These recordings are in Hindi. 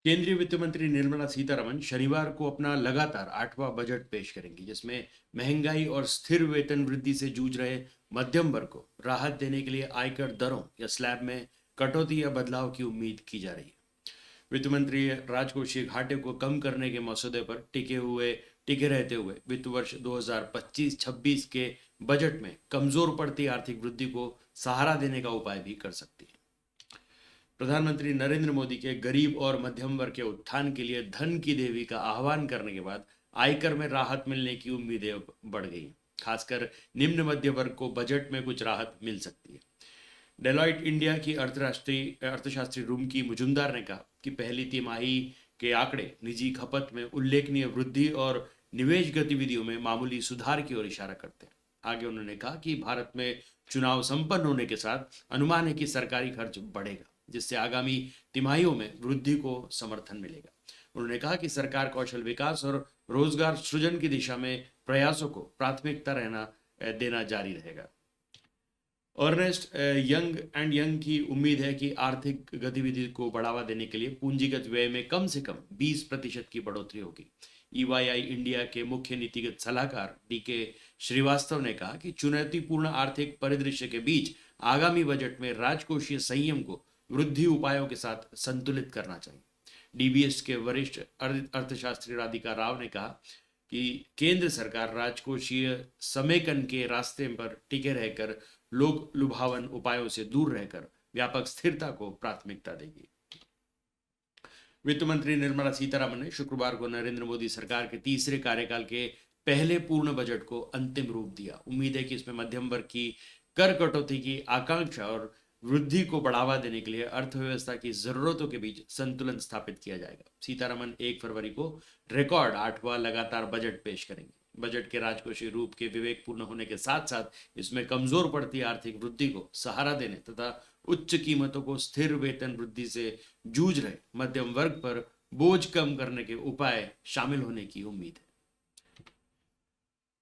केंद्रीय वित्त मंत्री निर्मला सीतारमण शनिवार को अपना लगातार 8वां बजट पेश करेंगी, जिसमें महंगाई और स्थिर वेतन वृद्धि से जूझ रहे मध्यम वर्ग को राहत देने के लिए आयकर दरों या स्लैब में कटौती या बदलाव की उम्मीद की जा रही है। वित्त मंत्री राजकोषीय घाटे को कम करने के मसौदे पर टिके रहते हुए वित्त वर्ष 2025-26 के बजट में कमजोर पड़ती आर्थिक वृद्धि को सहारा देने का उपाय भी कर सकती है। प्रधानमंत्री नरेंद्र मोदी के गरीब और मध्यम वर्ग के उत्थान के लिए धन की देवी का आह्वान करने के बाद आयकर में राहत मिलने की उम्मीदें अब बढ़ गई। खासकर निम्न मध्य वर्ग को बजट में कुछ राहत मिल सकती है। डेलॉइट इंडिया की अर्थशास्त्री रुमकी मुजुमदार ने कहा कि पहली तिमाही के आंकड़े निजी खपत में उल्लेखनीय वृद्धि और निवेश गतिविधियों में मामूली सुधार की ओर इशारा करते हैं। आगे उन्होंने कहा कि भारत में चुनाव संपन्न होने के साथ अनुमान है कि सरकारी खर्च बढ़ेगा, जिससे आगामी तिमाहियों में वृद्धि को समर्थन मिलेगा। उन्होंने कहा कि सरकार कौशल विकास और रोजगार सृजन की दिशा में प्रयासों को प्राथमिकता देना जारी रहेगा। अर्नेस्ट यंग की उम्मीद है कि आर्थिक गतिविधि को बढ़ावा देने के लिए पूंजीगत व्यय में कम से कम 20% की बढ़ोतरी होगी। ईवाईआई इंडिया के मुख्य नीतिगत सलाहकार डीके श्रीवास्तव ने कहा कि चुनौतीपूर्ण आर्थिक परिदृश्य के बीच आगामी बजट में राजकोषीय संयम को वृद्धि उपायों के साथ संतुलित करना चाहिए। डीबीएस के वरिष्ठ अर्थशास्त्री राधिका राव ने कहा कि केंद्र सरकार राजकोषीय समेकन के रास्ते पर टिके रहकर लोक लुभावन उपायों से दूर रहकर व्यापक स्थिरता को प्राथमिकता देगी। वित्त मंत्री निर्मला सीतारमण ने शुक्रवार को नरेंद्र मोदी सरकार के तीसरे कार्यकाल के पहले पूर्ण बजट को अंतिम रूप दिया। उम्मीद है कि इसमें मध्यम वर्ग की कर कटौती की आकांक्षा और वृद्धि को बढ़ावा देने के लिए अर्थव्यवस्था की जरूरतों के बीच संतुलन स्थापित किया जाएगा। सीतारमण 1 फरवरी को रिकॉर्ड 8वां लगातार बजट पेश करेंगे। बजट के राजकोषीय रूप के विवेकपूर्ण होने के साथ साथ इसमें कमजोर पड़ती आर्थिक वृद्धि को सहारा देने तथा उच्च कीमतों को स्थिर वेतन वृद्धि से जूझ रहे मध्यम वर्ग पर बोझ कम करने के उपाय शामिल होने की उम्मीद है।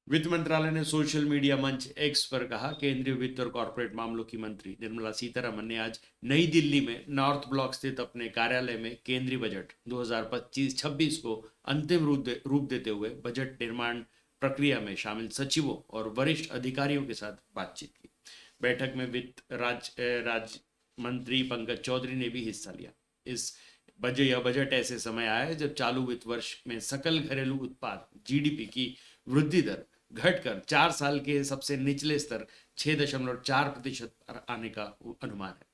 वित्त मंत्रालय ने सोशल मीडिया मंच एक्स पर कहा, केंद्रीय वित्त और कॉर्पोरेट मामलों की मंत्री निर्मला सीतारमण ने आज नई दिल्ली में नॉर्थ ब्लॉक स्थित अपने कार्यालय में केंद्रीय बजट 2025-26 को अंतिम रूप देते हुए बजट निर्माण प्रक्रिया में शामिल सचिवों और वरिष्ठ अधिकारियों के साथ बातचीत की। बैठक में वित्त राज्य मंत्री पंकज चौधरी ने भी हिस्सा लिया। यह बजट ऐसे समय आया है जब चालू वित्त वर्ष में सकल घरेलू उत्पाद जीडीपी की वृद्धि दर घटकर 4 साल के सबसे निचले स्तर 6.4% पर आने का अनुमान है।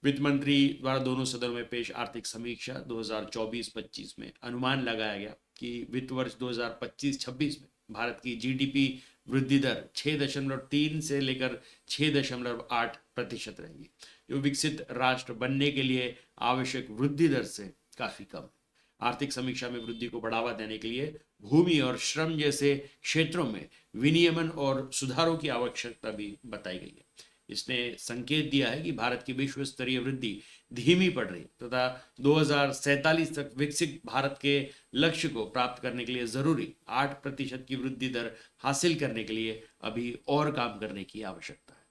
वित्त मंत्री द्वारा दोनों सदनों में पेश आर्थिक समीक्षा 2024-25 में अनुमान लगाया गया कि वित्त वर्ष 2025-26 में भारत की जीडीपी वृद्धि दर 6.3 से लेकर 6.8% रहेगी, जो विकसित राष्ट्र बनने के लिए आवश्यक वृद्धि दर से काफी कम है। आर्थिक समीक्षा में वृद्धि को बढ़ावा देने के लिए भूमि और श्रम जैसे क्षेत्रों में विनियमन और सुधारों की आवश्यकता भी बताई गई है। इसने संकेत दिया है कि भारत की विश्व स्तरीय वृद्धि धीमी पड़ रही तथा 2047 तक विकसित भारत के लक्ष्य को प्राप्त करने के लिए जरूरी 8% की वृद्धि दर हासिल करने के लिए अभी और काम करने की आवश्यकता है।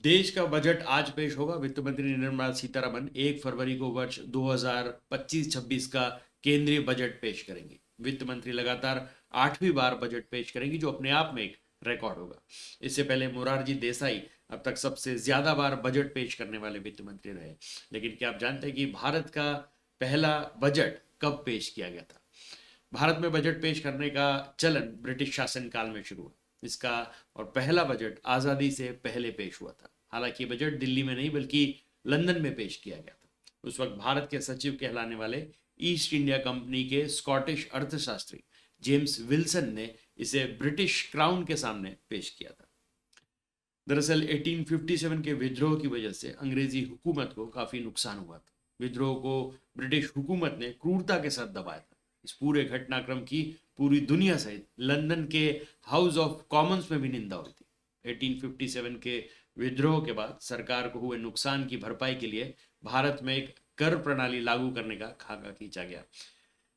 देश का बजट आज पेश होगा। वित्त मंत्री निर्मला सीतारमण 1 फरवरी को वर्ष 2025-26 का केंद्रीय बजट पेश करेंगी। वित्त मंत्री लगातार 8वीं बार बजट पेश करेंगी, जो अपने आप में एक रिकॉर्ड होगा। इससे पहले मोरारजी देसाई अब तक सबसे ज्यादा बार बजट पेश करने वाले वित्त मंत्री रहे। लेकिन क्या आप जानते हैं कि भारत का पहला बजट कब पेश किया गया था? भारत में बजट पेश करने का चलन ब्रिटिश शासन काल में शुरू हुआ। इसका और पहला बजट आजादी से पहले पेश हुआ था। हालांकि बजट दिल्ली में नहीं बल्कि लंदन में पेश किया गया था। उस वक्त भारत के सचिव कहलाने वाले ईस्ट इंडिया कंपनी के स्कॉटिश अर्थशास्त्री जेम्स विल्सन ने इसे ब्रिटिश क्राउन के सामने पेश किया था। दरअसल 1857 के विद्रोह की वजह से अंग्रेजी हुकूमत को काफी नुकसान हुआ था। विद्रोह को ब्रिटिश हुकूमत ने क्रूरता के साथ दबाया था। इस पूरे घटनाक्रम की पूरी दुनिया सहित लंदन के हाउस ऑफ कॉमन्स में भी निंदा हुई थी। 1857 के विद्रोह के बाद सरकार को हुए नुकसान की भरपाई के लिए भारत में एक कर प्रणाली लागू करने का खाका खींचा गया।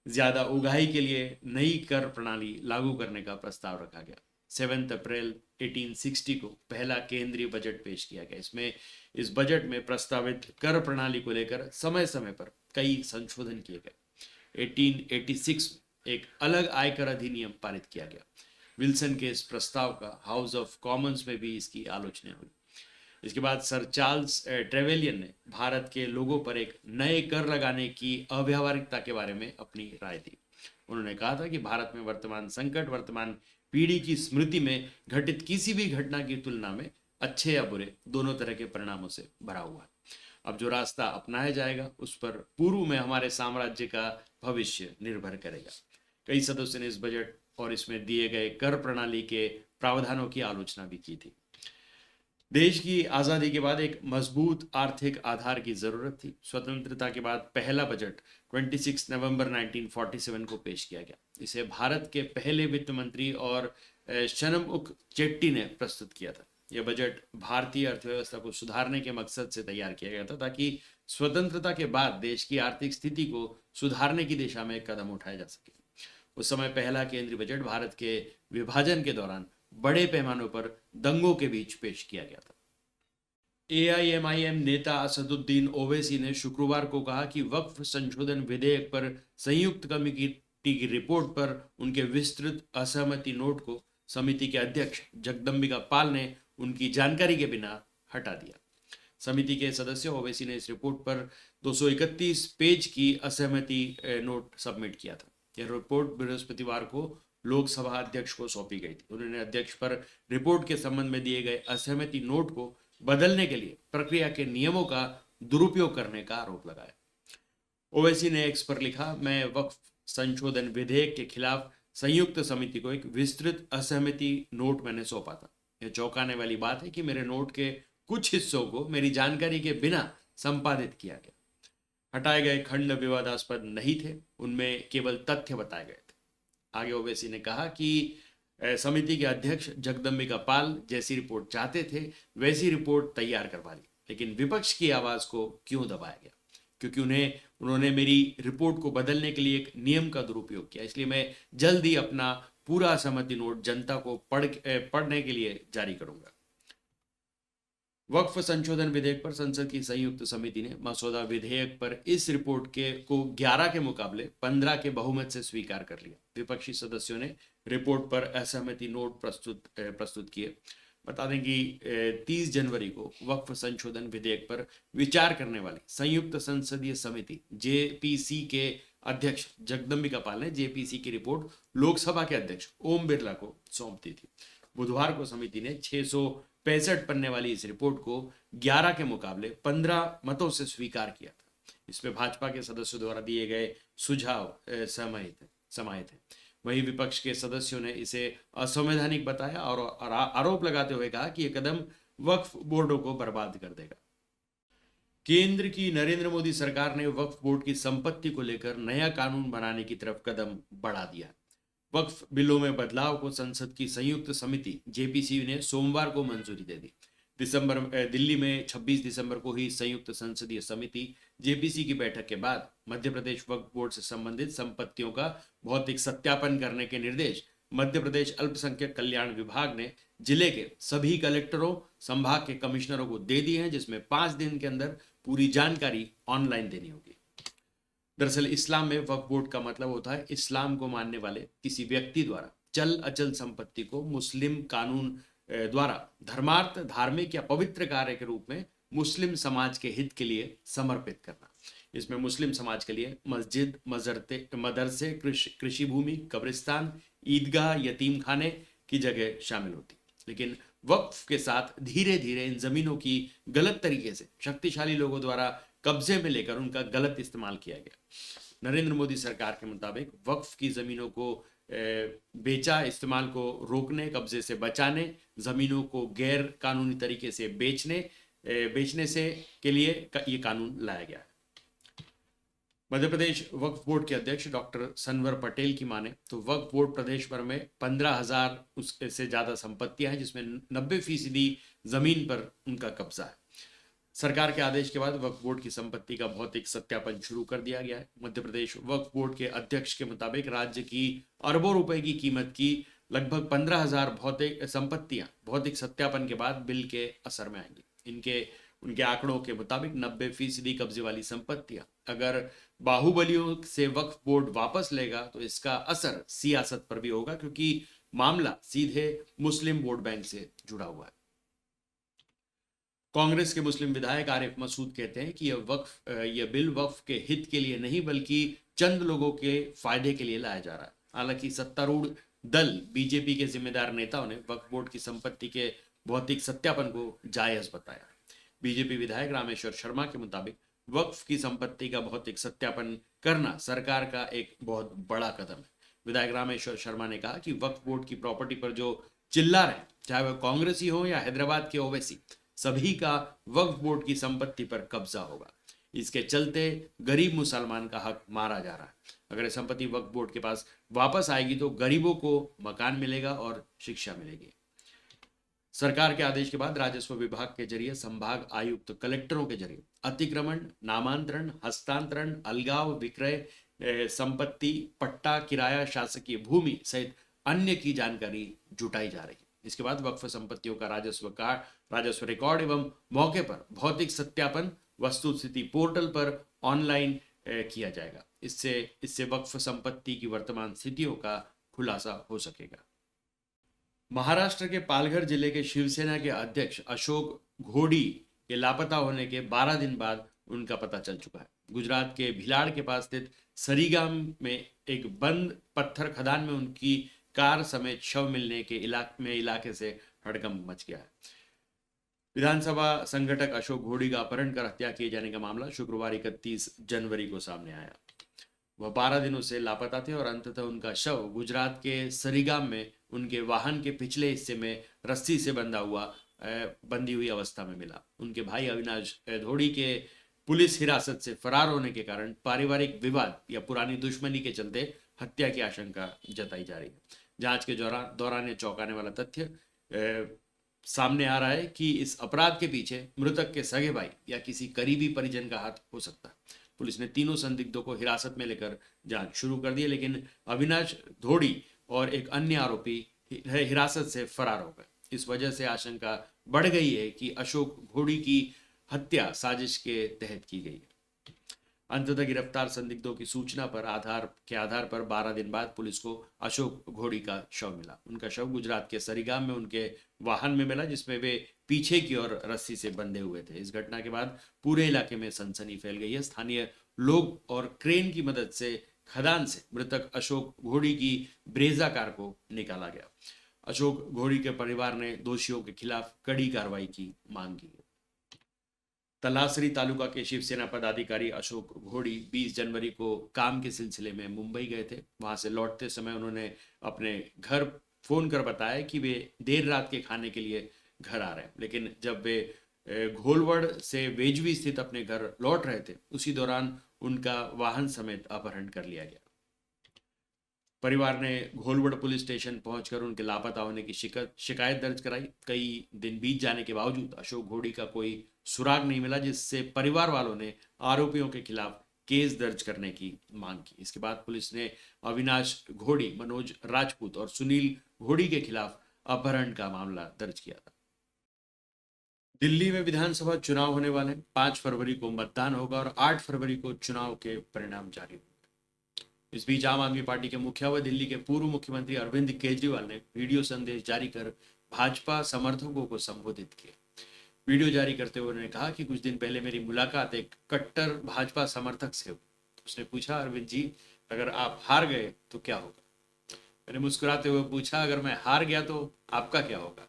ज्यादा उगाही के लिए नई कर प्रणाली लागू करने का प्रस्ताव रखा गया। 7 अप्रैल 1860 को पहला केंद्रीय बजट पेश किया गया। इसमें इस बजट में प्रस्तावित कर प्रणाली को लेकर समय समय पर कई संशोधन किए गए। 1886 में एक अलग आयकर अधिनियम पारित किया गया। विल्सन के इस प्रस्ताव का हाउस ऑफ कॉमन्स में भी इसकी आलोचना हुई। इसके बाद सर चार्ल्स ट्रेवेलियन ने भारत के लोगों पर एक नए कर लगाने की अव्यावहारिकता के बारे में अपनी राय दी। उन्होंने कहा था कि भारत में वर्तमान संकट वर्तमान पीढ़ी की स्मृति में घटित किसी भी घटना की तुलना में अच्छे या बुरे दोनों तरह के परिणामों से भरा हुआ है। अब जो रास्ता अपनाया जाएगा उस पर पूर्व में हमारे साम्राज्य का भविष्य निर्भर करेगा। कई सदस्यों ने इस बजट और इसमें दिए गए कर प्रणाली के प्रावधानों की आलोचना भी की थी। देश की आज़ादी के बाद एक मजबूत आर्थिक आधार की जरूरत थी। स्वतंत्रता के बाद पहला बजट 26 नवंबर 1947 को पेश किया गया। इसे भारत के पहले वित्त मंत्री और शनमुख चेट्टी ने प्रस्तुत किया था। यह बजट भारतीय अर्थव्यवस्था को सुधारने के मकसद से तैयार किया गया था ताकि स्वतंत्रता के बाद देश की आर्थिक स्थिति को सुधारने की दिशा में कदम उठाया जा सके। उस समय पहला केंद्रीय बजट भारत के विभाजन के दौरान बड़े पैमाने पर दंगों के बीच पेश किया गया था। AIMIM नेता असदुद्दीन ओवैसी ने शुक्रवार को कहा कि वक्फ संशोधन विधेयक पर संयुक्त कमेटी की रिपोर्ट पर उनके विस्तृत असहमति नोट को समिति के अध्यक्ष जगदम्बिका पाल ने उनकी जानकारी के बिना हटा दिया। समिति के सदस्य ओवैसी ने इस रिपोर्ट पर 231 पेज की असहमति नोट सबमिट किया था। यह रिपोर्ट बृहस्पतिवार को लोकसभा अध्यक्ष को सौंपी गई थी। उन्होंने अध्यक्ष पर रिपोर्ट के संबंध में दिए गए असहमति नोट को बदलने के लिए प्रक्रिया के नियमों का दुरुपयोग करने का आरोप लगाया। ओवैसी ने एक्स पर लिखा, मैं वक्फ संशोधन विधेयक के खिलाफ संयुक्त समिति को एक विस्तृत असहमति नोट मैंने सौंपा था। यह चौंकाने वाली बात है कि मेरे नोट के कुछ हिस्सों को मेरी जानकारी के बिना संपादित किया गया। हटाए गए खंड विवादास्पद नहीं थे, उनमें केवल तथ्य बताए गए थे। आगे ओवैसी ने कहा कि समिति के अध्यक्ष जगदम्बिका पाल जैसी रिपोर्ट चाहते थे वैसी रिपोर्ट तैयार करवा ली, लेकिन विपक्ष की आवाज को क्यों दबाया गया? क्योंकि उन्होंने मेरी रिपोर्ट को बदलने के लिए एक नियम का दुरुपयोग किया। इसलिए मैं जल्द ही अपना पूरा सहमति नोट जनता को पढ़ने के लिए जारी करूंगा। वक्फ संशोधन विधेयक पर संसद की संयुक्त समिति ने मसौदा विधेयक पर इस रिपोर्ट को 11 के मुकाबले 15 के बहुमत से स्वीकार कर लिया। विपक्षी सदस्यों ने रिपोर्ट पर असहमति नोट प्रस्तुत किए। बता दें कि 30 जनवरी को वक्फ संशोधन विधेयक पर विचार करने वाली संयुक्त संसदीय समिति JPC के अध्यक्ष जगदम्बिका पाल ने JPC की रिपोर्ट लोकसभा के अध्यक्ष ओम बिरला को सौंप दी थी। बुधवार को समिति ने 665 पन्ने वाली इस रिपोर्ट को 11 के मुकाबले 15 मतों से स्वीकार किया था। इसमें भाजपा के सदस्यों द्वारा दिए गए सुझाव समाहित है। वहीं विपक्ष के सदस्यों ने इसे असंवैधानिक बताया और आरोप लगाते हुए कहा कि यह कदम वक्फ बोर्डों को बर्बाद कर देगा। केंद्र की नरेंद्र मोदी सरकार ने वक्फ बोर्ड की संपत्ति को लेकर नया कानून बनाने की तरफ कदम बढ़ा दिया। वक्फ बिलों में बदलाव को संसद की संयुक्त समिति JPC ने सोमवार को मंजूरी दे दी। दिल्ली में 26 दिसंबर को ही संयुक्त संसदीय समिति JPC की बैठक के बाद मध्य प्रदेश वक्फ बोर्ड से संबंधित संपत्तियों का भौतिक सत्यापन करने के निर्देश मध्य प्रदेश अल्पसंख्यक कल्याण विभाग ने जिले के सभी कलेक्टरों संभाग के कमिश्नरों को दे दिए हैं, जिसमें 5 दिन के अंदर पूरी जानकारी ऑनलाइन देनी होगी। दरअसल इस्लाम में वक्फ बोर्ड का मतलब होता है इस्लाम को मानने वाले किसी व्यक्ति द्वारा चल अचल संपत्ति को मुस्लिम कानून द्वारा धर्मार्थ कृतिक या पवित्र कार्य के रूप में मुस्लिम समाज के हित के लिए समर्पित करना। इसमें मुस्लिम समाज के लिए मस्जिद, मदरसे, कृषि भूमि, कब्रिस्तान, ईदगाह, यतीम खाने की जगह शामिल होती। लेकिन वक्फ के साथ धीरे धीरे इन जमीनों की गलत तरीके से शक्तिशाली लोगों द्वारा कब्जे में लेकर उनका गलत इस्तेमाल किया गया। नरेंद्र मोदी सरकार के मुताबिक वक्फ की जमीनों को बेचा इस्तेमाल को रोकने, कब्जे से बचाने, जमीनों को गैर कानूनी तरीके से बेचने से के लिए ये कानून लाया गया है। मध्य प्रदेश वक्फ बोर्ड के अध्यक्ष डॉक्टर सनवर पटेल की माने तो वक्फ बोर्ड प्रदेश भर में 15,000 से ज्यादा संपत्तियां हैं, जिसमें 90% जमीन पर उनका कब्जा है। सरकार के आदेश के बाद वक्फ बोर्ड की संपत्ति का भौतिक सत्यापन शुरू कर दिया गया है। मध्य प्रदेश वक्फ बोर्ड के अध्यक्ष के मुताबिक राज्य की अरबों रुपए की कीमत की लगभग 15,000 भौतिक संपत्तियां भौतिक सत्यापन के बाद बिल के असर में आएंगी। इनके उनके आंकड़ों के मुताबिक 90% कब्जे वाली संपत्तियां अगर बाहुबलियों से वक्फ बोर्ड वापस लेगा तो इसका असर सियासत पर भी होगा, क्योंकि मामला सीधे मुस्लिम वोट बैंक से जुड़ा हुआ है। कांग्रेस के मुस्लिम विधायक आरिफ मसूद कहते हैं कि यह बिल वक्फ के हित के लिए नहीं बल्कि चंद लोगों के फायदे के लिए लाया जा रहा है। हालांकि सत्तारूढ़ दल बीजेपी के जिम्मेदार नेताओं ने वक्फ बोर्ड की संपत्ति के भौतिक सत्यापन को जायज बताया। बीजेपी विधायक रामेश्वर शर्मा के मुताबिक वक्फ की संपत्ति का भौतिक सत्यापन करना सरकार का एक बहुत बड़ा कदम है। विधायक रामेश्वर शर्मा ने कहा कि वक्फ बोर्ड की प्रॉपर्टी पर जो चिल्ला रहे, चाहे वह कांग्रेसी हो या हैदराबाद के ओवैसी, सभी का वक्फ बोर्ड की संपत्ति पर कब्जा होगा। इसके चलते गरीब मुसलमान का हक मारा जा रहा है। अगर यह संपत्ति वक्फ बोर्ड के पास वापस आएगी तो गरीबों को मकान मिलेगा और शिक्षा मिलेगी। सरकार के आदेश के बाद राजस्व विभाग के जरिए संभाग आयुक्त कलेक्टरों के जरिए अतिक्रमण, नामांतरण, हस्तांतरण, अलगाव, विक्रय, संपत्ति, पट्टा, किराया, शासकीय भूमि सहित अन्य की जानकारी जुटाई जा रही है। इसके बाद वक्फ संपत्तियों का राजस्व रिकॉर्ड एवं मौके पर भौतिक सत्यापन वस्तु स्थिति पोर्टल पर ऑनलाइन किया जाएगा। इससे वक्फ संपत्ति की वर्तमान स्थितियों का खुलासा हो सकेगा। महाराष्ट्र के पालघर जिले के शिवसेना के अध्यक्ष अशोक घोडी के लापता होने के 12 दिन बाद उनका पता चल चुका है। गुजरात के भिलाड़ के पास स्थित सरीगाम में एक बंद पत्थर खदान में उनकी कार समेत शव मिलने के इलाके से हड़कंप मच गया है। विधानसभा संगठक अशोक घोडी का अपहरण कर हत्या किए जाने का मामला शुक्रवार 31 जनवरी को सामने आया। वह 12 दिनों से लापता थे और अंततः उनका शव गुजरात के सरीगाम में उनके वाहन के पिछले हिस्से में रस्सी से बंधी हुई अवस्था में मिला। उनके भाई अविनाश धोड़ी के पुलिस हिरासत से फरार होने के कारण पारिवारिक विवाद या पुरानी दुश्मनी के चलते हत्या की आशंका जताई जा रही है। जांच के दौरान ये चौंकाने वाला तथ्य सामने आ रहा है कि इस अपराध के पीछे मृतक के सगे भाई या किसी करीबी परिजन का हाथ हो सकता है। पुलिस ने तीनों संदिग्धों को हिरासत में लेकर जांच शुरू कर दी, लेकिन अविनाश धोड़ी और एक अन्य आरोपी हिरासत से फरार हो गए। इस वजह से आशंका बढ़ गई है कि अशोक घोड़ी की हत्या साजिश के तहत की गई है। अंततः गिरफ्तार संदिग्धों की सूचना पर आधार पर 12 दिन बाद पुलिस को अशोक घोड़ी का शव मिला। उनका शव गुजरात के सरीगाम में उनके वाहन में मिला, जिसमें वे पीछे की ओर रस्सी से बंधे हुए थे। इस घटना के बाद पूरे इलाके में सनसनी फैल गई है। स्थानीय लोग और क्रेन की मदद से खदान से मृतक अशोक घोड़ी की ब्रेजा कार को निकाला गया। अशोक घोड़ी के परिवार ने दोषियों के खिलाफ कड़ी कार्रवाई की मांग की। तलासरी तालुका के शिवसेना पदाधिकारी अशोक घोड़ी 20 जनवरी को काम के सिलसिले में मुंबई गए थे। वहां से लौटते समय उन्होंने अपने घर फोन कर बताया कि वे देर रात के खाने के लिए घर आ रहे हैं, लेकिन जब वे घोलवड़ से वेजवी स्थित अपने घर लौट रहे थे, उसी दौरान उनका वाहन समेत अपहरण कर लिया गया। परिवार ने घोलवड़ पुलिस स्टेशन पहुंचकर उनके लापता होने की शिकायत दर्ज कराई। कई दिन बीत जाने के बावजूद अशोक घोड़ी का कोई सुराग नहीं मिला, जिससे परिवार वालों ने आरोपियों के खिलाफ केस दर्ज करने की मांग की। इसके बाद पुलिस ने अविनाश घोड़ी, मनोज राजपूत और सुनील घोड़ी के खिलाफ अपहरण का मामला दर्ज किया था। दिल्ली में विधानसभा चुनाव होने वाले 5 फरवरी को मतदान होगा और 8 फरवरी को चुनाव के परिणाम जारी होंगे। इस बीच आम आदमी पार्टी के मुखिया व दिल्ली के पूर्व मुख्यमंत्री अरविंद केजरीवाल ने वीडियो संदेश जारी कर भाजपा समर्थकों को संबोधित किया। वीडियो जारी करते हुए उन्होंने कहा कि कुछ दिन पहले मेरी मुलाकात एक कट्टर भाजपा समर्थक से हुई। उसने पूछा, अरविंद जी, अगर आप हार गए तो क्या होगा? मैंने मुस्कुराते हुए पूछा, अगर मैं हार गया तो आपका क्या होगा?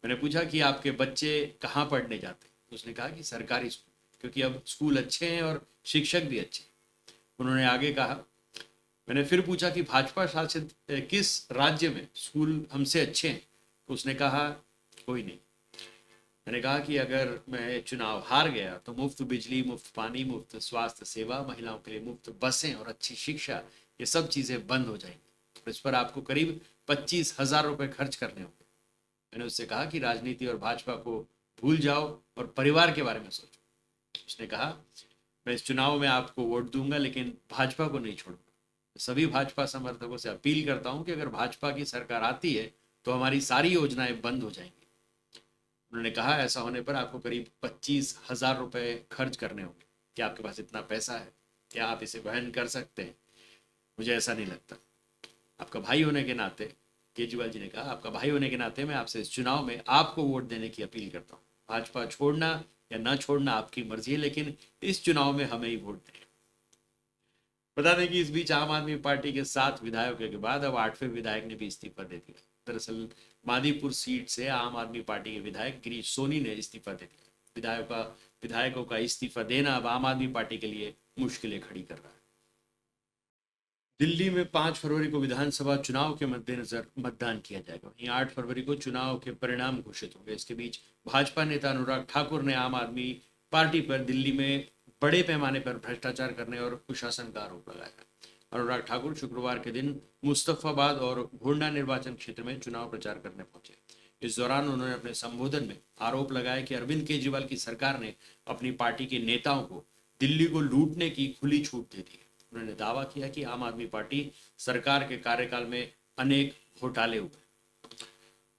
मैंने पूछा कि आपके बच्चे कहाँ पढ़ने जाते? उसने कहा कि सरकारी स्कूल, क्योंकि अब स्कूल अच्छे हैं और शिक्षक भी अच्छे। उन्होंने आगे कहा, मैंने फिर पूछा कि भाजपा शासित किस राज्य में स्कूल हमसे अच्छे हैं? उसने कहा, कोई नहीं। मैंने कहा कि अगर मैं चुनाव हार गया तो मुफ्त बिजली, मुफ्त पानी, मुफ्त स्वास्थ्य सेवा, महिलाओं के लिए मुफ्त बसें और अच्छी शिक्षा, ये सब चीज़ें बंद हो जाएंगी। इस पर आपको करीब 25,000 रुपये खर्च करने होंगे। मैंने उससे कहा कि राजनीति और भाजपा को भूल जाओ और परिवार के बारे में सोचो। उसने कहा, मैं इस चुनाव में आपको वोट दूंगा, लेकिन भाजपा को नहीं छोड़ूंगा। सभी भाजपा समर्थकों से अपील करता हूं कि अगर भाजपा की सरकार आती है तो हमारी सारी योजनाएं बंद हो जाएंगी। उन्होंने कहा ऐसा होने पर आपको करीब 25,000 रुपए खर्च करने होंगे। क्या आपके पास इतना पैसा है? क्या आप इसे वहन कर सकते हैं? मुझे ऐसा नहीं लगता। आपका भाई होने के नाते, केजरीवाल जी ने कहा, आपका भाई होने के नाते मैं आपसे इस चुनाव में आपको वोट देने की अपील करता हूँ। भाजपा छोड़ना या ना छोड़ना आपकी मर्जी है, लेकिन इस चुनाव में हमें ही वोट दें। बता दें कि इस बीच आम आदमी पार्टी के 7 विधायकों के बाद अब 8वें विधायक ने भी इस्तीफा दे दिया। दरअसल मादीपुर सीट से आम आदमी पार्टी के विधायक गिरीश सोनी ने इस्तीफा दे दिया। विधायकों का इस्तीफा देना अब आम आदमी पार्टी के लिए मुश्किलें खड़ी कर रहा है। दिल्ली में 5 फरवरी को विधानसभा चुनाव के मद्देनजर मतदान किया जाएगा। वहीं 8 फरवरी को चुनाव के परिणाम घोषित होंगे। इसके बीच भाजपा नेता अनुराग ठाकुर ने आम आदमी पार्टी पर दिल्ली में बड़े पैमाने पर भ्रष्टाचार करने और कुशासन का आरोप लगाया। अनुराग ठाकुर शुक्रवार के दिन मुस्तफाबाद और गोंडा निर्वाचन क्षेत्र में चुनाव प्रचार करने पहुंचे। इस दौरान उन्होंने अपने संबोधन में आरोप लगाया कि अरविंद केजरीवाल की सरकार ने अपनी पार्टी के नेताओं को दिल्ली को लूटने की खुली छूट दे दी है। उन्होंने दावा किया कि आम आदमी पार्टी सरकार के कार्यकाल में अनेक घोटाले हुए।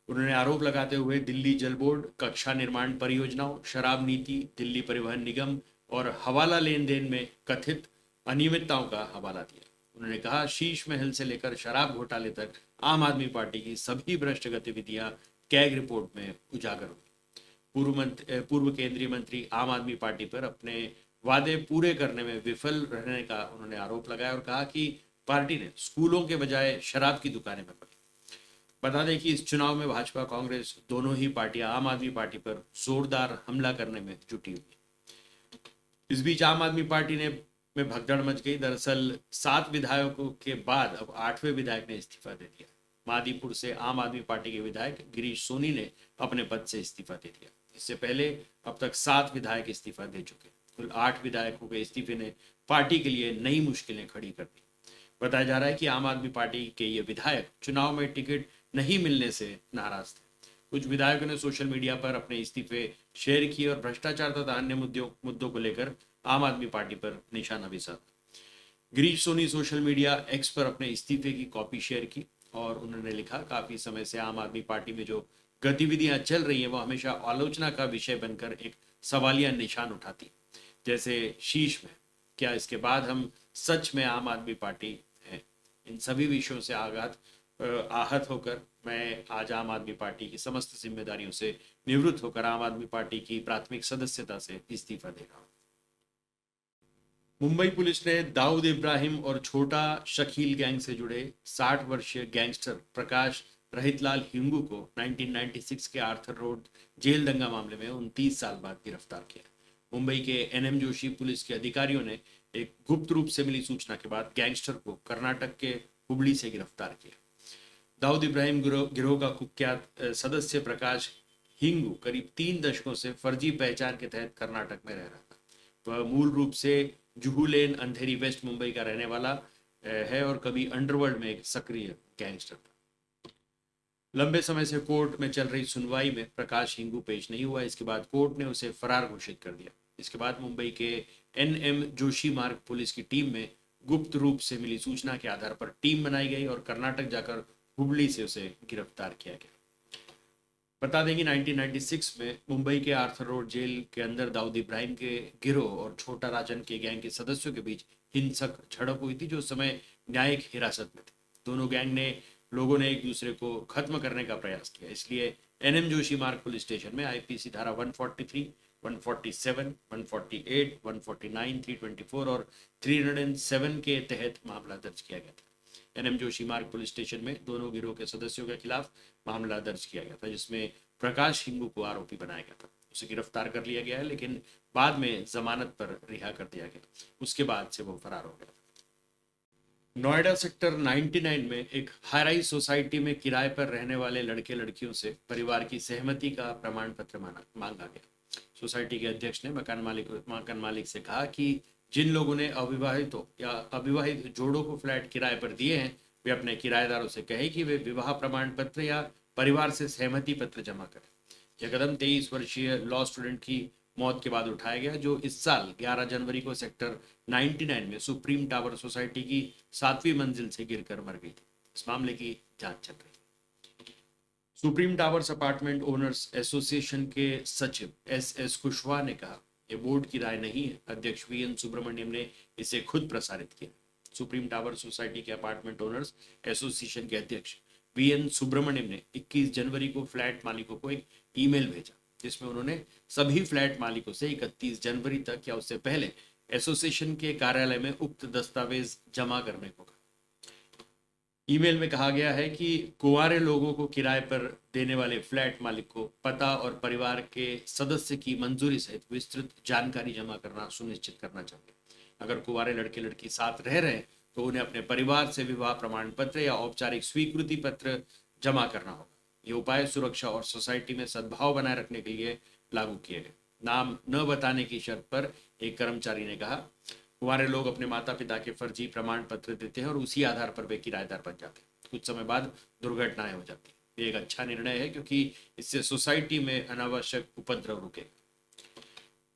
उन्होंने आरोप लगाते हुए दिल्ली जल बोर्ड, कक्षा निर्माण परियोजनाओं, शराब नीति, दिल्ली परिवहन निगम और हवाला लेन देन में कथित अनियमितताओं का हवाला दिया। उन्होंने कहा शीश महल से लेकर शराब घोटाले तक आम आदमी पार्टी की सभी भ्रष्ट गतिविधियां कैग रिपोर्ट में उजागर हुई। पूर्व केंद्रीय मंत्री आम आदमी पार्टी पर अपने वादे पूरे करने में विफल रहने का उन्होंने आरोप लगाया और कहा कि पार्टी ने स्कूलों के बजाय शराब की दुकानें में पकड़ी। बता दें कि इस चुनाव में भाजपा कांग्रेस दोनों ही पार्टियां आम आदमी पार्टी पर जोरदार हमला करने में जुटी हुई। इस बीच आम आदमी पार्टी में भगदड़ मच गई। दरअसल 7 विधायकों के बाद अब 8वें विधायक ने इस्तीफा दे दिया। मादीपुर से आम आदमी पार्टी के विधायक गिरीश सोनी ने अपने पद से इस्तीफा दे दिया। इससे पहले अब तक 7 विधायक इस्तीफा दे चुके। कुल 8 विधायकों के इस्तीफे ने पार्टी के लिए नई मुश्किलें खड़ी कर दी। बताया जा रहा है कि आम आदमी पार्टी के ये विधायक चुनाव में टिकट नहीं मिलने से नाराज थे। कुछ विधायकों ने सोशल मीडिया पर अपने इस्तीफे शेयर किए और भ्रष्टाचार तथा अन्य मुद्दों को लेकर आम आदमी पार्टी पर निशाना भी साधा। Girish Soni social media X पर अपने इस्तीफे की कॉपी शेयर की और उन्होंने लिखा, काफी समय से आम आदमी पार्टी में जो गतिविधियां चल रही हैं वो हमेशा आलोचना का विषय बनकर एक सवालिया निशान उठाती, जैसे शीश में। क्या इसके बाद हम सच में आम आदमी पार्टी हैं? इन सभी विषयों से आहत होकर मैं आज आम आदमी पार्टी की समस्त जिम्मेदारियों से निवृत्त होकर आम आदमी पार्टी की प्राथमिक सदस्यता से इस्तीफा दे रहा हूं। मुंबई पुलिस ने दाऊद इब्राहिम और छोटा शकील गैंग से जुड़े 60 वर्षीय गैंगस्टर प्रकाश रहितलाल हिंगू को 1996 के आर्थर रोड जेल दंगा मामले में 29 साल बाद गिरफ्तार किया। मुंबई के एनएम जोशी पुलिस के अधिकारियों ने एक गुप्त रूप से मिली सूचना के बाद गैंगस्टर को कर्नाटक के हुबली से गिरफ्तार किया। दाऊद इब्राहिम गिरोह का कुख्यात सदस्य प्रकाश हिंगू करीब 3 दशकों से फर्जी पहचान के तहत कर्नाटक में रह रहा था। वह मूल रूप से जुहू लेन, अंधेरी वेस्ट मुंबई का रहने वाला है और कभी अंडरवर्ल्ड में एक सक्रिय गैंगस्टर था। लंबे समय से कोर्ट में चल रही सुनवाई में प्रकाश हिंगू पेश नहीं हुआ। इसके बाद कोर्ट ने उसे फरार घोषित कर दिया। इसके बाद मुंबई के एनएम जोशी मार्ग पुलिस की टीम में गुप्त रूप से मिली सूचना के आधार पर टीम बनाई गई और कर्नाटक जाकर हुबली से उसे गिरफ्तार किया गया। बता दें कि 1996 में मुंबई के आर्थर रोड जेल के अंदर दाऊद इब्राहिम के गिरोह और छोटा राजन के गैंग के सदस्यों के बीच हिंसक झड़प हुई थी, जो उस समय न्यायिक हिरासत में थे। दोनों गैंग ने लोगों ने एक दूसरे को खत्म करने का प्रयास किया। इसलिए एनएम जोशी मार्ग पुलिस स्टेशन में आईपीसी धारा 143, 147, 148, 149, 324 और 307 के तहत मामला दर्ज किया गया था। एनएम जोशी मार्ग पुलिस स्टेशन में दोनों गिरोह के सदस्यों के खिलाफ मामला दर्ज किया गया था, जिसमें प्रकाश हिंगू को आरोपी बनाया गया था। उसे गिरफ्तार कर लिया गया है, लेकिन बाद में जमानत पर रिहा कर दिया गया। उसके बाद से वो फरार हो गया। नोएडा सेक्टर 99 में एक हाई सोसाइटी में किराए पर रहने वाले लड़के लड़कियों से परिवार की सहमति का प्रमाण पत्र मांगा गया। सोसाइटी के अध्यक्ष ने मकान मालिक से कहा कि जिन लोगों ने अविवाहितों या अविवाहित जोड़ों को फ्लैट किराए पर दिए हैं, वे अपने किराएदारों से कहें कि वे विवाह प्रमाण पत्र या परिवार से सहमति पत्र जमा करें। यह कदम 23 वर्षीय लॉ स्टूडेंट की मौत के बाद उठाया गया, जो इस साल 11 जनवरी को सेक्टर 99 में सुप्रीम टावर सोसाइटी की 7वीं मंजिल से गिरकर मर गई थी। इस मामले की जांच चल रही है। Supreme towers apartment owners association के सचिव एस कुशवाहा ने कहा, ये बोर्ड की राय नहीं है। अध्यक्ष वीएन सुब्रमण्यम ने इसे खुद प्रसारित किया। सुप्रीम टावर सोसाइटी के अपार्टमेंट ओनर्स एसोसिएशन के अध्यक्ष वीएन सुब्रमण्यम ने 21 जनवरी को फ्लैट मालिकों को एक ईमेल भेजा, जिसमें उन्होंने सभी फ्लैट मालिकों से 31 जनवरी तक या उससे पहले एसोसिएशन के कार्यालय में उक्त दस्तावेज जमा करने को कहा। ईमेल में कहा गया है कि कुंवारे लोगों को किराए पर देने वाले फ्लैट मालिक को पता और परिवार के सदस्य की मंजूरी सहित विस्तृत जानकारी जमा करना सुनिश्चित करना चाहिए। अगर कुंवारे लड़के लड़की साथ रह रहे हैं तो उन्हें अपने परिवार से विवाह प्रमाण पत्र या औपचारिक स्वीकृति पत्र जमा करना होगा। ये उपाय सुरक्षा और सोसाइटी में सद्भाव बनाए रखने के लिए लागू किए गए। नाम न बताने की शर्त पर एक कर्मचारी ने कहा, कुंवारे लोग अपने माता पिता के फर्जी प्रमाण पत्र देते हैं और उसी आधार पर वे किराएदार बन जाते हैं। कुछ समय बाद दुर्घटनाएं हो जाती है। ये एक अच्छा निर्णय है क्योंकि इससे सोसाइटी में अनावश्यक उपद्रव रुकेगा।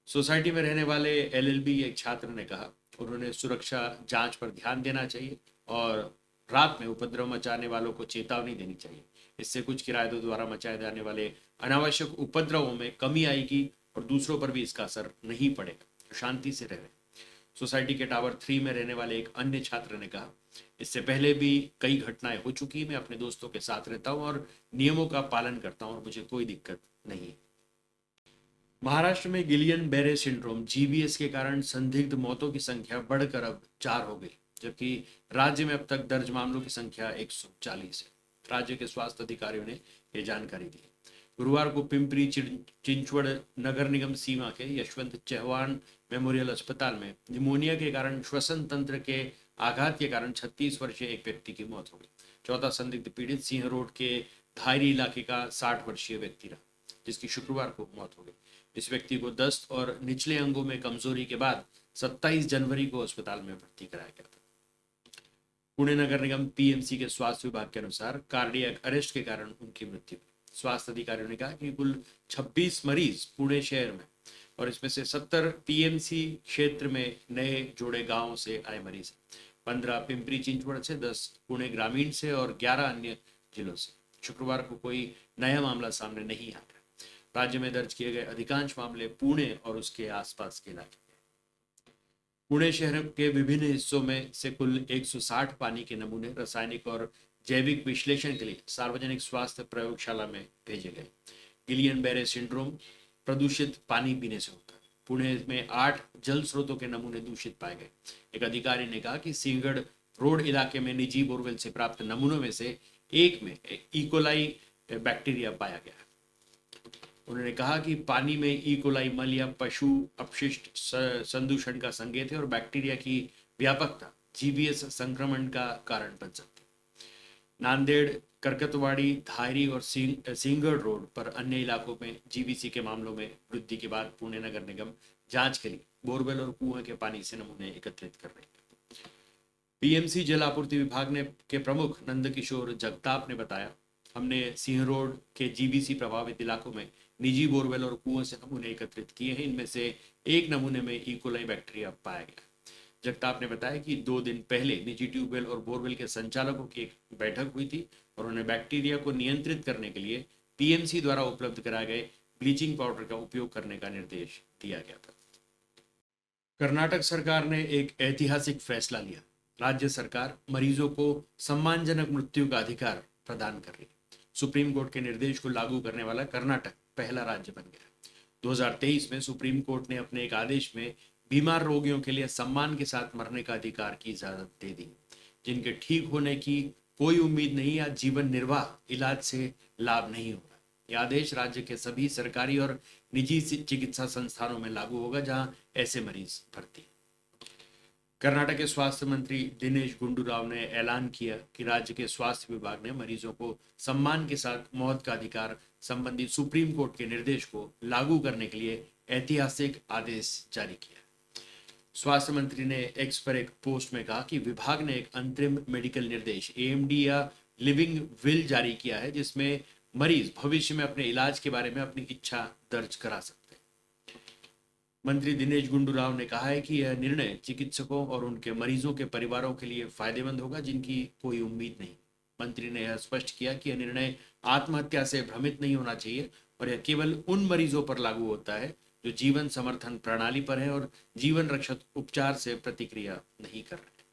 सोसाइटी में रहने वाले एलएलबी एक छात्र ने कहा, उन्होंने सुरक्षा जांच पर ध्यान देना चाहिए और रात में उपद्रव मचाने वालों को चेतावनी देनी चाहिए। इससे कुछ किराएदारों द्वारा मचाए जाने वाले अनावश्यक उपद्रवों में कमी आएगी और दूसरों पर भी इसका असर नहीं पड़ेगा। शांति से रहे। सोसाइटी के टावर 3 में रहने वाले एक अन्य छात्र ने कहा, इससे पहले भी कई घटनाएं हो चुकी। मैं अपने दोस्तों के साथ रहता हूं और नियमों का पालन करता हूं और मुझे कोई दिक्कत नहीं। महाराष्ट्र में गिलियन बेरे सिंड्रोम जीबीएस के कारण संदिग्ध मौतों की संख्या बढ़कर अब 4 हो गई, जबकि राज्य में अब तक दर्ज मामलों की संख्या 140 है। राज्य के स्वास्थ्य अधिकारियों ने यह जानकारी दी। गुरुवार को पिंपरी चिंचवड़ नगर निगम सीमा के यशवंत चौहान मेमोरियल अस्पताल में निमोनिया के कारण श्वसन तंत्र के आघात के कारण 36 वर्षीय एक व्यक्ति की मौत हो गई। चौथा संदिग्ध पीड़ित सिंह रोड के धायरी इलाके का 60 वर्षीय व्यक्ति रहा, जिसकी शुक्रवार को मौत हो गई। इस व्यक्ति को दस्त और निचले अंगों में कमजोरी के बाद 27 जनवरी को अस्पताल में भर्ती कराया गया था। पुणे नगर निगम पीएमसी के स्वास्थ्य विभाग के अनुसार कार्डियक अरेस्ट के कारण उनकी मृत्यु हुई। स्वास्थ्य अधिकारियों ने कहा कि कुल 26 मरीज पुणे शहर में और इसमें से 70 पीएमसी क्षेत्र में नए जोड़े गांवों से आए मरीज हैं। 15 पिंपरी चिंचवड़ से, 10 पुणे ग्रामीण से और 11 अन्य जिलों से। शुक्रवार को कोई नया मामला सामने नहीं आया। राज्य में दर्ज किए गए अधिकांश मामले पुणे और उसके आसपास के इलाके। पुणे शहर के विभिन्न हिस्सों में से कुल 160 पानी के नमूने रासायनिक और जैविक विश्लेषण के लिए सार्वजनिक स्वास्थ्य प्रयोगशाला में भेजे गए। गिलियन बेरे सिंड्रोम प्रदूषित पानी पीने से होता है। पुणे में 8 जल स्रोतों के नमूने दूषित पाए गए। एक अधिकारी ने कहा कि सिंहगढ़ रोड इलाके में निजी बोरवेल से प्राप्त नमूनों में से एक में इकोलाई बैक्टीरिया पाया गया। उन्होंने कहा कि पानी में इकोलाई मल या पशु अपशिष्ट संदूषण का संकेत है और बैक्टीरिया की व्यापकता जीबीएस संक्रमण का कारण बन सकती है। नांदेड़, करकतवाड़ी, धायरी और सिंहगढ़ रोड पर अन्य इलाकों में जीबीसी के मामलों में वृद्धि के बाद पुणे नगर निगम जांच के लिए बोरवेल और कुएं के पानी से नमूने एकत्रित कर रही है। पीएमसी जल आपूर्ति विभाग के प्रमुख नंदकिशोर जगताप ने बताया, हमने सिंह रोड के जीबीसी प्रभावित इलाकों में निजी बोरवेल और कुओं से नमूने एकत्रित किए हैं। इनमें से एक नमूने में इकोलाई बैक्टीरिया पाया गया। जगताप ने बताया कि 2 दिन पहले निजी ट्यूबवेल और बोरवेल के संचालकों की एक बैठक हुई थी और उन्हें बैक्टीरिया को नियंत्रित करने के लिए पीएमसी द्वारा उपलब्ध कराए गए ब्लीचिंग पाउडर का उपयोग करने का निर्देश दिया गया था। कर्नाटक सरकार ने एक ऐतिहासिक फैसला लिया। राज्य सरकार मरीजों को सम्मानजनक मृत्यु का अधिकार प्रदान कर रही है। सुप्रीम कोर्ट के निर्देश को लागू करने वाला कर्नाटक पहला राज्य बन गया। 2023 में सुप्रीम कोर्ट ने अपने एक आदेश में बीमार रोगियों के लिए सम्मान के साथ मरने का अधिकार की इजाजत दे दी, जिनके ठीक होने की कोई उम्मीद नहीं या जीवन निर्वाह इलाज से लाभ नहीं हो रहा। यह आदेश राज्य के सभी सरकारी और निजी चिकित्सा संस्थानों में लागू होगा जहां ऐसे मरीज भर्ती। कर्नाटक के स्वास्थ्य मंत्री दिनेश गुंडूराव ने ऐलान किया कि राज्य के स्वास्थ्य विभाग ने मरीजों को सम्मान के साथ मौत का अधिकार संबंधी सुप्रीम कोर्ट के निर्देश को लागू करने के लिए ऐतिहासिक आदेश जारी किया। स्वास्थ्य मंत्री ने एक्स पर एक पोस्ट में कहा कि विभाग ने एक अंतरिम मेडिकल निर्देश एएमडी या लिविंग विल जारी किया है, जिसमें मरीज भविष्य में अपने इलाज के बारे में अपनी इच्छा दर्ज करा सकते हैं। मंत्री दिनेश गुंडूराव ने कहा है कि यह निर्णय चिकित्सकों और उनके मरीजों के परिवारों के लिए फायदेमंद होगा जिनकी कोई उम्मीद नहीं। मंत्री ने यह स्पष्ट किया कि यह निर्णय आत्महत्या से भ्रमित नहीं होना चाहिए और यह केवल उन मरीजों पर लागू होता है जो जीवन समर्थन प्रणाली पर है और जीवन रक्षक उपचार से प्रतिक्रिया नहीं कर रहे।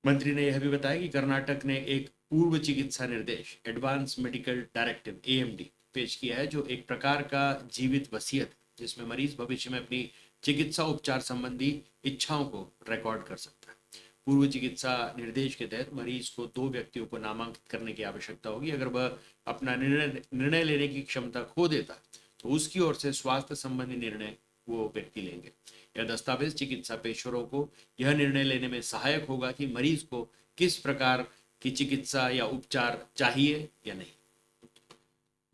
मंत्री ने यह भी बताया कि कर्नाटक ने एक पूर्व चिकित्सा निर्देश एडवांस मेडिकल डायरेक्टिव एएमडी पेश किया है, जो एक प्रकार का जीवित वसीयत जिसमें मरीज भविष्य में अपनी चिकित्सा उपचार संबंधी इच्छाओं को रिकॉर्ड कर सकता है। पूर्व चिकित्सा निर्देश के तहत मरीज को 2 व्यक्तियों को नामांकित करने की आवश्यकता होगी। अगर वह अपना निर्णय लेने की क्षमता खो देता तो उसकी ओर से स्वास्थ्य संबंधी निर्णय वो व्यक्ति लेंगे। यह दस्तावेज चिकित्सा पेशेवरों को यह निर्णय लेने में सहायक होगा कि मरीज को किस प्रकार की चिकित्सा या उपचार चाहिए या नहीं।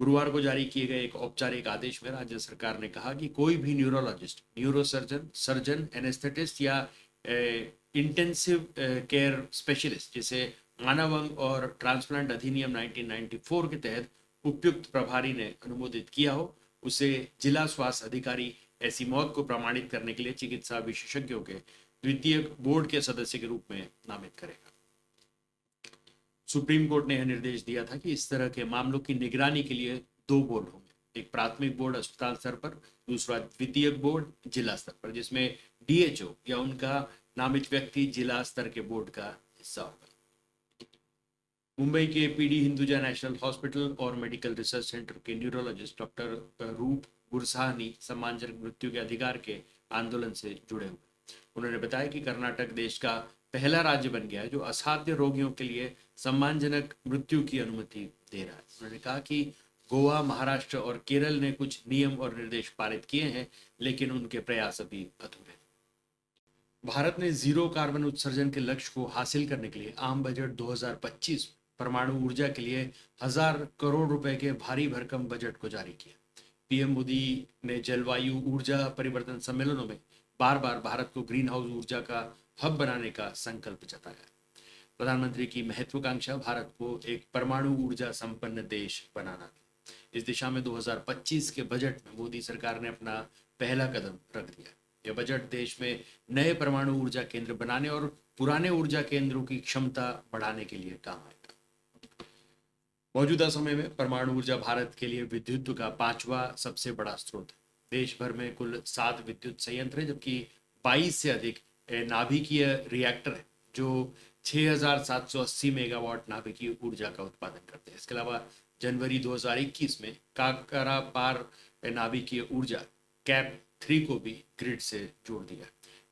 गुरुवार को जारी किए गए एक औपचारिक आदेश में राज्य सरकार ने कहा कि कोई भी न्यूरोलॉजिस्ट, न्यूरोसर्जन, सर्जन, एनेस्थेटिस्ट या इंटेंसिव केयर स्पेशलिस्ट जिसे मानव अंग और ट्रांसप्लांट अधिनियम 1994 के तहत उपयुक्त प्रभारी ने अनुमोदित किया हो, उसे जिला स्वास्थ्य अधिकारी ऐसी मौत को प्रमाणित करने के लिए चिकित्सा विशेषज्ञों के द्वितीय बोर्ड के सदस्य के रूप में नामित करेगा। सुप्रीम कोर्ट ने यह निर्देश दिया था कि इस तरह के मामलों की निगरानी के लिए 2 बोर्ड होंगे, एक प्राथमिक बोर्ड अस्पताल स्तर पर, दूसरा द्वितीय बोर्ड जिला स्तर पर, जिसमें डीएचओ या उनका नामित व्यक्ति जिला स्तर के बोर्ड का हिस्सा होगा। मुंबई के पीडी हिंदुजा नेशनल हॉस्पिटल और मेडिकल रिसर्च सेंटर के न्यूरोलॉजिस्ट डॉक्टर रूप गुरसाहनी सम्मानजनक मृत्यु के अधिकार के आंदोलन से जुड़े हुए। उन्होंने बताया कि कर्नाटक देश का पहला राज्य बन गया है जो असाध्य रोगियों के लिए सम्मानजनक मृत्यु की अनुमति दे रहा है। उन्होंने कहा कि गोवा, महाराष्ट्र और केरल ने कुछ नियम और निर्देश पारित किए हैं, लेकिन उनके प्रयास अभी अधूरे हैं। भारत ने जीरो कार्बन उत्सर्जन के लक्ष्य को हासिल करने के लिए आम बजट 2025 परमाणु ऊर्जा के लिए 1000 करोड़ रुपए के भारी भरकम बजट को जारी किया। पीएम मोदी ने जलवायु ऊर्जा परिवर्तन सम्मेलनों में बार बार भारत को ग्रीन हाउस ऊर्जा का हब बनाने का संकल्प जताया। प्रधानमंत्री की महत्वाकांक्षा भारत को एक परमाणु ऊर्जा संपन्न देश बनाना थी। इस दिशा में 2025 के बजट में मोदी सरकार ने अपना पहला कदम रख दिया। यह बजट देश में नए परमाणु ऊर्जा केंद्र बनाने और पुराने ऊर्जा केंद्रों की क्षमता बढ़ाने के लिए काम आएगा। मौजूदा समय में परमाणु ऊर्जा भारत के लिए विद्युत का 5वां सबसे बड़ा स्रोत है। देश भर में कुल 7 विद्युत संयंत्र है, जबकि 22 से अधिक नाभिकीय रिएक्टर है जो 6780 मेगावाट नाभिकीय ऊर्जा का उत्पादन करते हैं। इसके अलावा जनवरी 2021 में काकरा पार नाभिकीय ऊर्जा कैप 3 को भी ग्रिड से जोड़ दिया।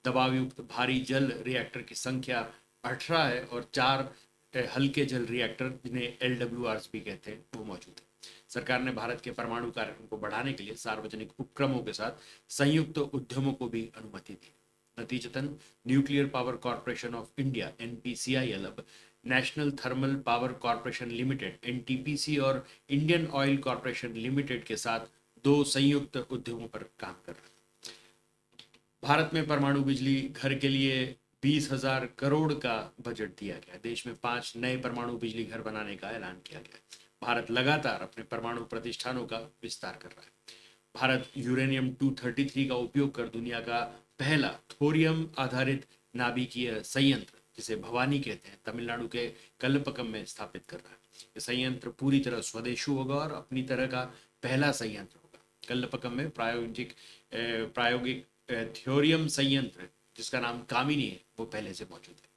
दबाव युक्त भारी जल रिएक्टर की संख्या 18 है और 4 हल्के जल रिएक्टर, जिन्हें LWRs भी कहते हैं, वो मौजूद है। सरकार ने भारत के परमाणु कार्यक्रम को बढ़ाने के लिए सार्वजनिक उपक्रमों के साथ संयुक्त उद्यमों को भी अनुमति दी। नतीजतन nuclear power corporation of India NPCIL अब national thermal power corporation limited NTPC और इंडियन ऑयल कॉर्पोरेशन लिमिटेड के साथ 2 संयुक्त उद्यमों पर काम कर रहा है। भारत में परमाणु बिजली घर के लिए 20,000 करोड़ का बजट दिया गया। देश में 5 नए परमाणु बिजली घर बनाने का ऐलान किया गया। भारत लगातार अपने परमाणु प्रतिष्ठानों का विस्तार कर रहा है। भारत यूरेनियम 233 का उपयोग कर दुनिया का पहला थोरियम आधारित नाभिकीय संयंत्र, जिसे भवानी कहते हैं, तमिलनाडु के कल्पक्कम में स्थापित कर रहा है। यह संयंत्र पूरी तरह स्वदेशी होगा और अपनी तरह का पहला संयंत्र होगा। कल्पक्कम में प्रायोगिक थोरियम संयंत्र, जिसका नाम कामिनी है, वो पहले से मौजूद है।